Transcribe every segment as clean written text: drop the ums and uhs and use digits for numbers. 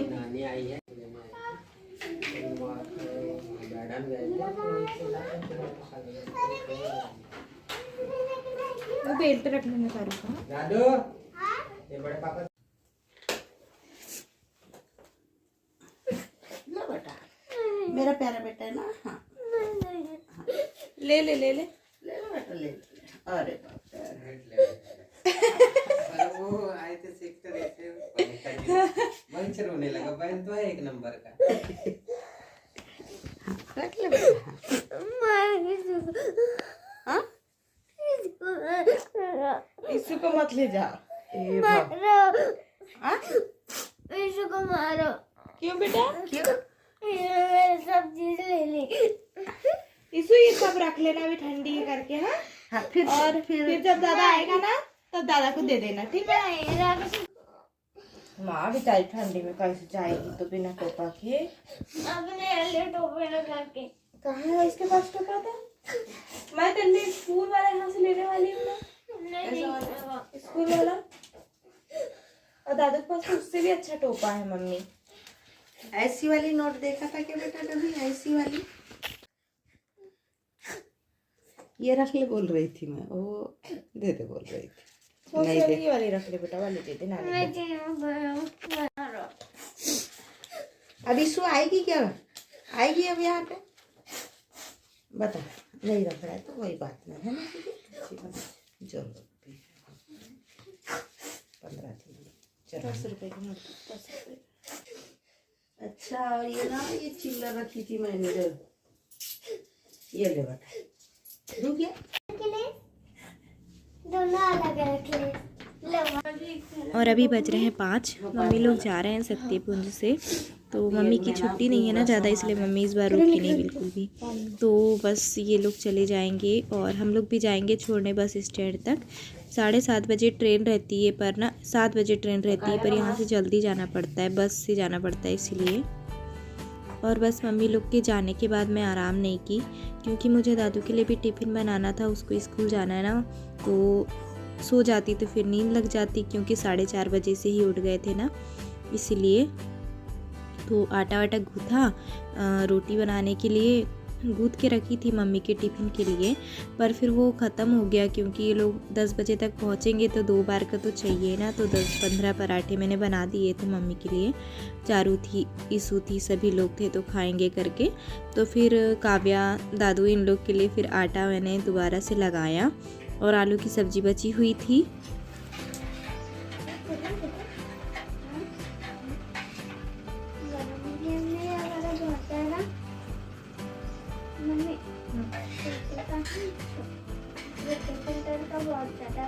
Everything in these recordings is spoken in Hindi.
नानी आई है, मैडम गए वो बेल्ट रखने में सारू का दादू ये बड़े पापा लो बेटा, मेरा प्यारा बेटा है ना। हाँ ले ले ले ले ले लो बेटा, ले लो। अरे बाप वो आए थे सीखते रहते वहीं से रोने लगा। बहन तो है एक नंबर का। रख ले बेटा। हाँ इसु को मत ले जाओ। इसु को मारो। क्यों बेटा? क्यों? सब चीज ले ली। इसु ये सब रख लेना अभी ठंडी करके। हाँ हाँ फिर जब दादा आएगा ना तब दादा को दे देना, ठीक है? माँ बेचारी ठंडी में कैसे जाएगी तो बिना टोपा के। अपने लिए टोपे लगा के। कहाँ है इसके पास टोपा था? मैं तेरे स्कूल वाला यहाँ से लेने वाली हूँ ना, स्कूल वाला। और दादा के पास तो उससे भी अच्छा टोपा है मम्मी। ऐसी वाली नोट देखा था क्या बेटा कभी? ऐसी वाली ये रख ले बोल रही थी मैं। वो दे दे बोल रही थी। नहीं दे, ये वाली रख ले बेटा, वाली दे दे नानी को। अब इसु आएगी क्या? आएगी अब यहाँ पे? बता, नहीं रख रहा है तो कोई बात नहीं है ना। जो 15 दिन 10 रुपए की नोट, 10 रुपए। अच्छा, और ये ना ये चिल्लर रखी थी मैंने जो, ये ले बेटा। दू क्या? दोनों अलग रख ले। और अभी बज रहे हैं 5। मम्मी लोग जा रहे हैं सत्यपुंज से। तो मम्मी की छुट्टी नहीं है ना ज़्यादा, इसलिए मम्मी इस बार रुकी नहीं बिल्कुल भी। तो बस ये लोग चले जाएंगे और हम लोग भी जाएंगे छोड़ने बस स्टैंड तक। 7:30 बजे ट्रेन रहती है, पर ना 7 बजे ट्रेन रहती है, पर यहाँ से जल्दी जाना पड़ता है, बस से जाना पड़ता है इसीलिए। और बस मम्मी लोग के जाने के बाद मैं आराम नहीं की, क्योंकि मुझे दादू के लिए भी टिफ़िन बनाना था, उसको स्कूल जाना है ना। तो सो जाती तो फिर नींद लग जाती, क्योंकि 4:30 बजे से ही उठ गए थे ना, इसीलिए। तो आटा वाटा गूँथा रोटी बनाने के लिए, गूँथ के रखी थी मम्मी के टिफ़िन के लिए, पर फिर वो ख़त्म हो गया, क्योंकि ये लोग 10 बजे तक पहुँचेंगे तो 2 बार का तो चाहिए ना। तो 10-15 पराठे मैंने बना दिए थे मम्मी के लिए। चारू थी, ईसू थी, सभी लोग थे तो खाएंगे करके। तो फिर काव्या, दादू, इन लोग के लिए फिर आटा मैंने दोबारा से लगाया। और आलू की सब्ज़ी बची हुई थी। बहुत ज़्यादा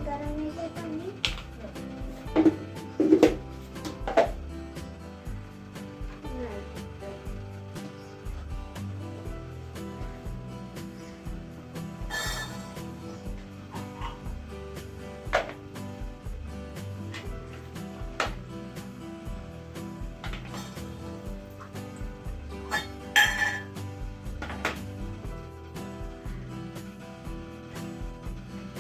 गर्म है पानी।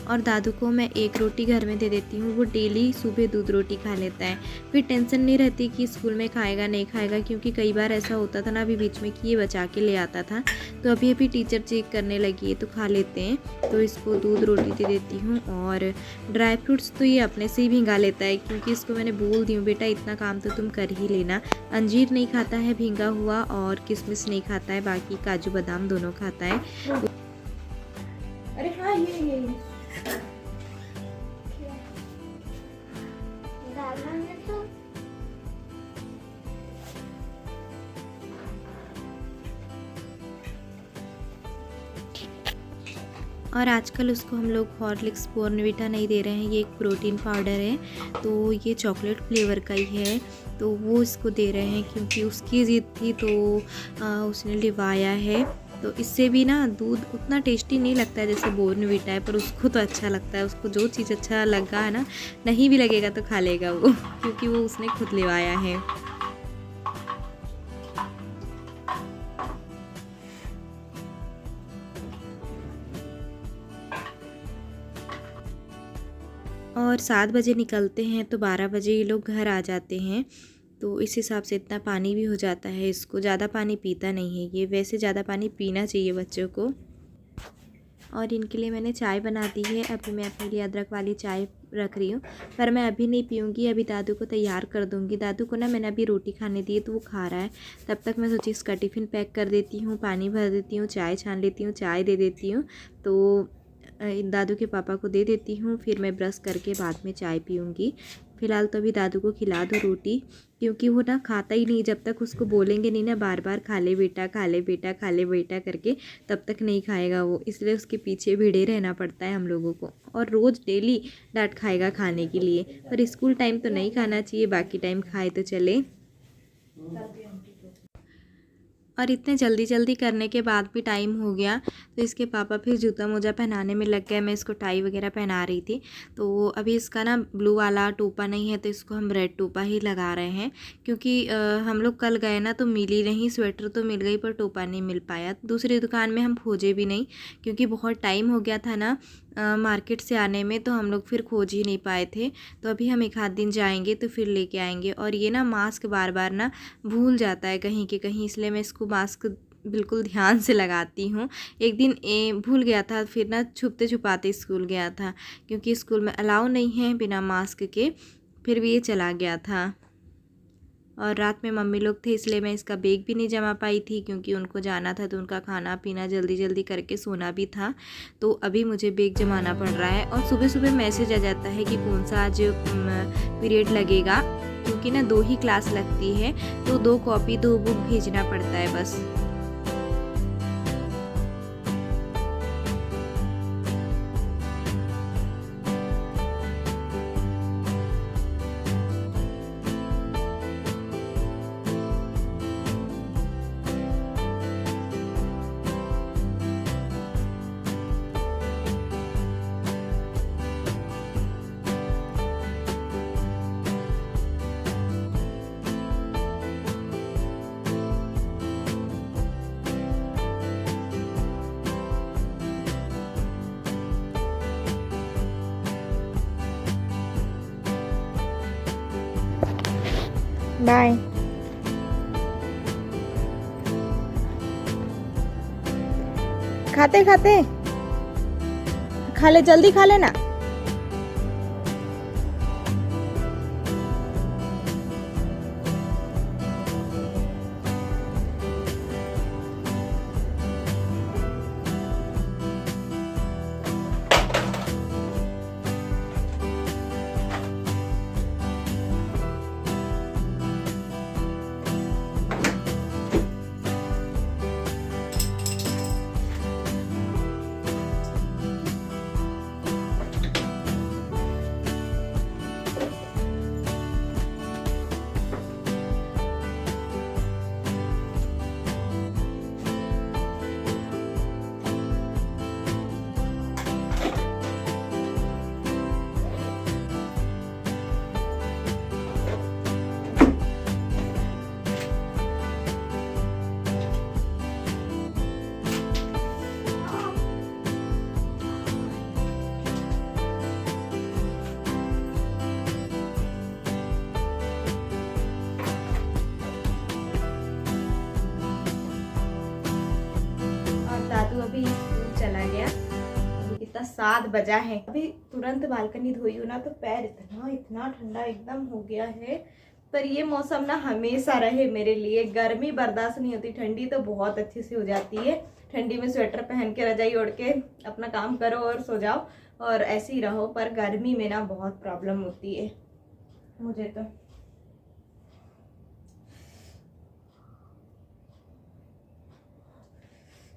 और दादू को मैं एक रोटी घर में दे देती हूँ, वो डेली सुबह दूध रोटी खा लेता है। फिर टेंशन नहीं रहती कि स्कूल में खाएगा नहीं खाएगा, क्योंकि कई बार ऐसा होता था ना अभी बीच में कि ये बचा के ले आता था। तो अभी टीचर चेक करने लगी है तो खा लेते हैं, तो इसको दूध रोटी दे देती हूँ। और ड्राई फ्रूट्स तो ये अपने से ही भिंगा लेता है, क्योंकि इसको मैंने बोल दी हूँ बेटा इतना काम तो तुम कर ही लेना। अंजीर नहीं खाता है भिंगा हुआ, और किशमिश नहीं खाता है, बाकी काजू बादाम दोनों खाता है। अरे हाँ, ये और आजकल उसको हम लोग हॉर्लिक्स बॉर्नविटा नहीं दे रहे हैं, ये एक प्रोटीन पाउडर है, तो ये चॉकलेट फ्लेवर का ही है, तो वो इसको दे रहे हैं, क्योंकि उसकी ज़िद थी तो उसने लिवाया है। तो इससे भी ना दूध उतना टेस्टी नहीं लगता है जैसे बॉर्नविटा है, पर उसको तो अच्छा लगता है। उसको जो चीज़ अच्छा लगा है ना, नहीं भी लगेगा तो खा लेगा वो, क्योंकि वो उसने खुद लिवाया है। और 7 बजे निकलते हैं तो 12 बजे ये लोग घर आ जाते हैं। तो इस हिसाब से इतना पानी भी हो जाता है इसको। ज़्यादा पानी पीता नहीं है ये, वैसे ज़्यादा पानी पीना चाहिए बच्चों को। और इनके लिए मैंने चाय बना दी है। अभी मैं अपने लिए अदरक वाली चाय रख रही हूँ, पर मैं अभी नहीं पीऊँगी, अभी दादू को तैयार कर दूँगी। दादू को ना मैंने अभी रोटी खाने दी है तो वो खा रहा है। तब तक मैं सोची इसका टिफ़िन पैक कर देती हूँ, पानी भर देती हूँ, चाय छान लेती हूँ, चाय दे देती हूँ। तो दादू के पापा को दे देती हूँ, फिर मैं ब्रश करके बाद में चाय पीऊँगी। फ़िलहाल तो अभी दादू को खिला दो रोटी, क्योंकि वो ना खाता ही नहीं। जब तक उसको बोलेंगे नहीं ना बार बार खा ले बेटा, खा ले बेटा, खा ले बेटा करके, तब तक नहीं खाएगा वो। इसलिए उसके पीछे भिड़े रहना पड़ता है हम लोगों को। और रोज़ डेली डांट खाएगा खाने के लिए, पर स्कूल टाइम तो नहीं खाना चाहिए, बाकी टाइम खाए तो चले। और इतने जल्दी जल्दी करने के बाद भी टाइम हो गया, तो इसके पापा फिर जूता मोजा पहनाने में लग गए। मैं इसको टाई वगैरह पहना रही थी। तो अभी इसका ना ब्लू वाला टोपा नहीं है, तो इसको हम रेड टोपा ही लगा रहे हैं, क्योंकि हम लोग कल गए ना तो मिली नहीं। स्वेटर तो मिल गई पर टोपा नहीं मिल पाया। दूसरी दुकान में हम खोजे भी नहीं, क्योंकि बहुत टाइम हो गया था ना मार्केट से आने में, तो हम लोग फिर खोज ही नहीं पाए थे। तो अभी हम एक आध दिन जाएंगे तो फिर लेके आएंगे। और ये ना मास्क बार बार ना भूल जाता है कहीं के कहीं, इसलिए मैं इसको मास्क बिल्कुल ध्यान से लगाती हूँ। एक दिन भूल गया था, फिर ना छुपते छुपाते स्कूल गया था, क्योंकि स्कूल में अलाउ नहीं है बिना मास्क के। फिर भी ये चला गया था। और रात में मम्मी लोग थे, इसलिए मैं इसका बैग भी नहीं जमा पाई थी, क्योंकि उनको जाना था तो उनका खाना पीना जल्दी जल्दी करके सोना भी था। तो अभी मुझे बैग जमाना पड़ रहा है। और सुबह सुबह मैसेज आ जाता है कि कौन सा आज पीरियड लगेगा, क्योंकि ना 2 ही क्लास लगती है, तो 2 कॉपी 2 बुक भेजना पड़ता है बस। बाय। खाते खाते खा ले, जल्दी खा लेना। अभी स्कूल चला गया। अभी कितना 7 बजा है। अभी तुरंत बालकनी धोई हूँ ना, तो पैर इतना ठंडा एकदम हो गया है। पर ये मौसम ना हमेशा रहे मेरे लिए। गर्मी बर्दाश्त नहीं होती, ठंडी तो बहुत अच्छे से हो जाती है। ठंडी में स्वेटर पहन के रजाई ओढ़ के अपना काम करो और सो जाओ और ऐसे ही रहो। पर गर्मी में ना बहुत प्रॉब्लम होती है मुझे तो।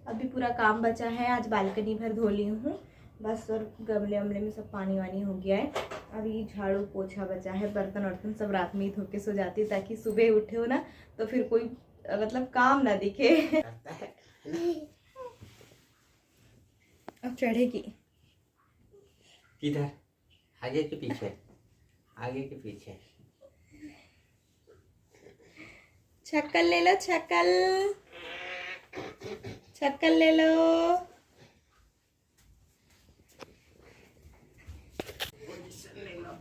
अभी पूरा काम बचा है, आज बालकनी भर धो ली हूँ बस, और गमले वमले में सब पानी वानी हो गया है। अभी झाड़ू पोछा बचा है, बर्तन वर्तन सब रात में ही धो के सो जाती है, ताकि सुबह उठे हो ना तो फिर कोई मतलब काम ना दिखे। अब चढ़ेगी किधर? आगे के पीछे? आगे के पीछे। छक्कल ले लो, छक्कल छक्कल ले लो।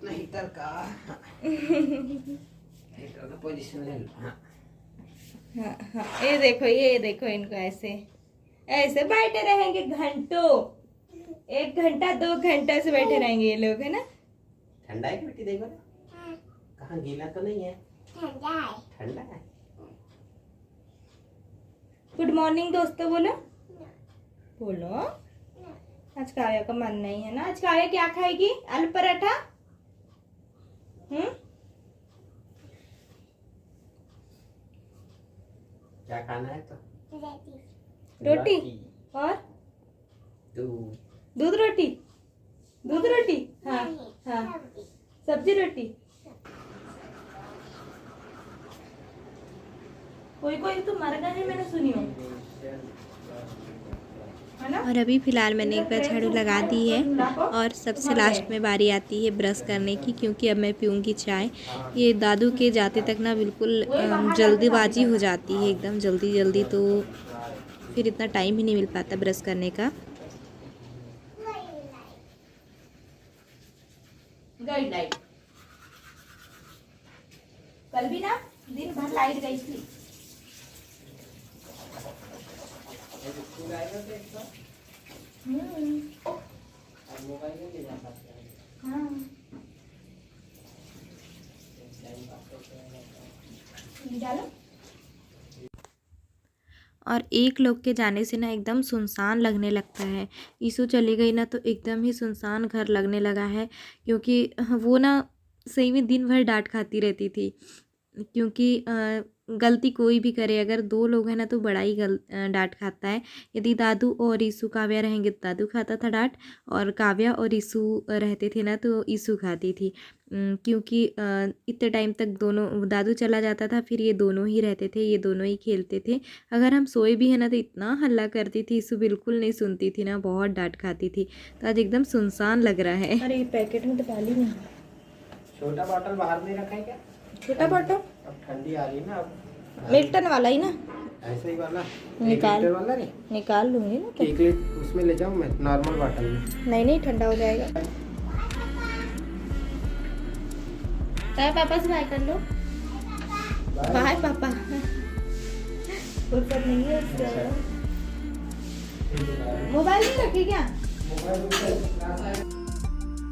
अपना हीटर का हीटर का पोजीशन ले लो। हाँ हाँ हाँ, ये देखो इनको ऐसे ऐसे बैठे रहेंगे घंटों, 1 घंटा 2 घंटा से बैठे रहेंगे ये लोग, है ना। ठंडा है कि बेटी, देखो ना कहाँ गीला तो नहीं है, ठंडा है। ठंडा है। गुड मॉर्निंग दोस्तों बोलो, बोलो। आज काव्या का मन नहीं है ना। आज काव्या क्या खाएगी? आलू पराठा। क्या खाना है तो? रोटी और दूध रोटी, दूध रोटी। हाँ हाँ, सब्जी रोटी। कोई कोई तो मर गए हैं, मैंने सुनी हो, है ना। और अभी फ़िलहाल मैंने एक बार झाड़ू लगा दी है और सबसे लास्ट में बारी आती है ब्रश करने की, क्योंकि अब मैं पीऊँगी चाय। ये दादू के जाते तक ना बिल्कुल जल्दीबाजी हो जाती है, एकदम जल्दी जल्दी, तो फिर इतना टाइम ही नहीं मिल पाता ब्रश करने का। गई लाइट, कल भी ना दिन भर लाइट गई थी। हाँ डालो। और एक लोग के जाने से ना एकदम सुनसान लगने लगता है। ईशु चली गई ना तो एकदम ही सुनसान घर लगने लगा है, क्योंकि वो ना सही में दिन भर डांट खाती रहती थी। क्योंकि गलती कोई भी करे, अगर 2 लोग हैं ना तो बड़ा ही डांट खाता है। यदि दादू और ईशु काव्या रहेंगे तो दादू खाता था डांट, और काव्या और ईशु रहते थे ना तो ईशु खाती थी। क्योंकि इतने टाइम तक दोनों, दादू चला जाता था फिर ये दोनों ही रहते थे, ये दोनों ही खेलते थे। अगर हम सोए भी है ना तो इतना हल्ला करती थी, ईशु बिल्कुल नहीं सुनती थी ना, बहुत डांट खाती थी। तो आज एकदम सुनसान लग रहा है। अरे ये पैकेट में तो डाली नहीं। छोटा बॉटल बाहर में रखा है क्या? छोटा बॉटल अब ठंडी आ रही है ना, अब मिल्टन वाला ही ना, ऐसे ही वाला निकाल, 1 लीटर वाला नहीं, निकाल लूंगी ना तो। 1 लीटर उसमें ले जाऊँ मैं, नॉर्मल बॉटल में। नहीं ठंडा हो जाएगा। पापा से बाय कर लो। बाय पापा। फुर्सत नहीं है इससे। मोबाइल नहीं रखी क्या? मोबाइल